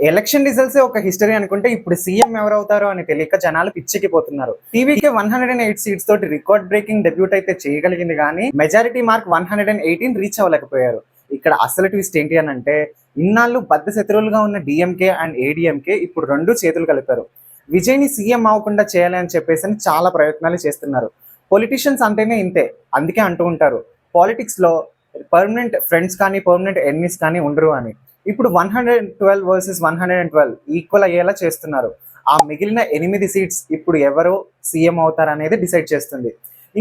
Election results ఒక history అనుకుంటే ఇప్పుడు సీఎం ఎవరవుతారో అని తెలియక జనాలు పిచ్చెక్కిపోతున్నారు. టీవీకే 108 సీట్స్ తోటి రికార్డ్ బ్రేకింగ్ డెబ్యూట్ అయితే చేయగలిగింది, కానీ మెజారిటీ మార్క్ 118 రీచ్ అవ్వలేకపోయారు. ఇక్కడ అసలు ట్విస్ట్ ఏంటి అని అంటే, ఇన్నాళ్ళు బద్ద శత్రువులుగా ఉన్న డిఎంకే అండ్ ఏడిఎంకే ఇప్పుడు రెండు చేతులు కలిపారు. విజయ్ని సీఎం అవ్వకుండా చేయాలి అని చెప్పేసి చాలా ప్రయత్నాలు చేస్తున్నారు. పొలిటీషియన్స్ అంటేనే ఇంతే, అందుకే అంటూ ఉంటారు పాలిటిక్స్ లో పర్మనెంట్ ఫ్రెండ్స్ కానీ పర్మనెంట్ ఎనిమీస్ కానీ ఉండరు అని. ఇప్పుడు 112 వర్సెస్ 112 ఈక్వల్ అయ్యేలా చేస్తున్నారు. ఆ మిగిలిన 8 సీట్స్ ఇప్పుడు ఎవరు సీఎం అవుతారనేది డిసైడ్ చేస్తుంది.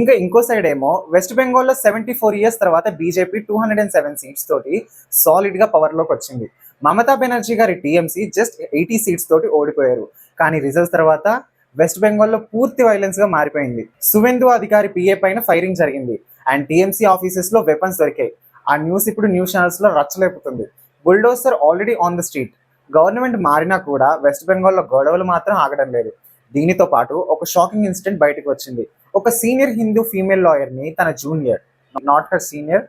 ఇంకా ఇంకో సైడ్ ఏమో వెస్ట్ బెంగాల్లో 74 ఇయర్స్ తర్వాత బీజేపీ 207 సీట్స్ తోటి సాలిడ్ గా పవర్ లోకి వచ్చింది. మమతా బెనర్జీ గారి టీఎంసీ జస్ట్ 80 సీట్స్ తోటి ఓడిపోయారు. కానీ రిజల్ట్స్ తర్వాత వెస్ట్ బెంగాల్లో పూర్తి వైలెన్స్ గా మారిపోయింది. సువేందు అధికారి పిఏ పైన ఫైరింగ్ జరిగింది అండ్ టీఎంసీ ఆఫీసెస్ లో వెపన్స్ దొరికాయి. ఆ న్యూస్ ఇప్పుడు న్యూస్ ఛానల్స్ లో రచ్చలేపుతుంది. Bulldozer already on the street. Government మారినా కూడా వెస్ట్ బెంగాల్లో గొడవలు మాత్రం ఆగడం లేదు. దీనితో పాటు ఒక షాకింగ్ ఇన్సిడెంట్ బయటకు వచ్చింది. ఒక సీనియర్ హిందూ ఫీమేల్ లాయర్ ని తన junior, not her senior,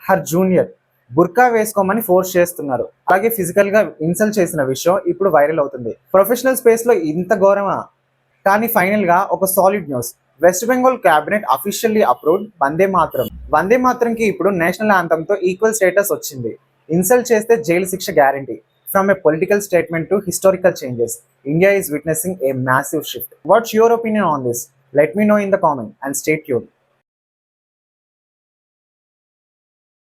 her junior బుర్కా వేసుకోమని ఫోర్స్ చేస్తున్నారు. అలాగే ఫిజికల్ గా ఇన్సల్ట్ చేసిన విషయం ఇప్పుడు వైరల్ అవుతుంది. ప్రొఫెషనల్ స్పేస్ లో ఇంత ఘోరమా? కానీ ఫైనల్ గా ఒక solid news. West Bengal cabinet officially approved Vande Mataram. Vande మాతరంకి ఇప్పుడు నేషనల్ యాంథమ్ తో ఈక్వల్ స్టేటస్ వచ్చింది. ఇన్సల్ట్ చేస్తే జైలు శిక్ష guarantee. From a political statement to historical changes, India is witnessing a massive shift. What's your opinion on this? Let me know in the comment and stay tuned.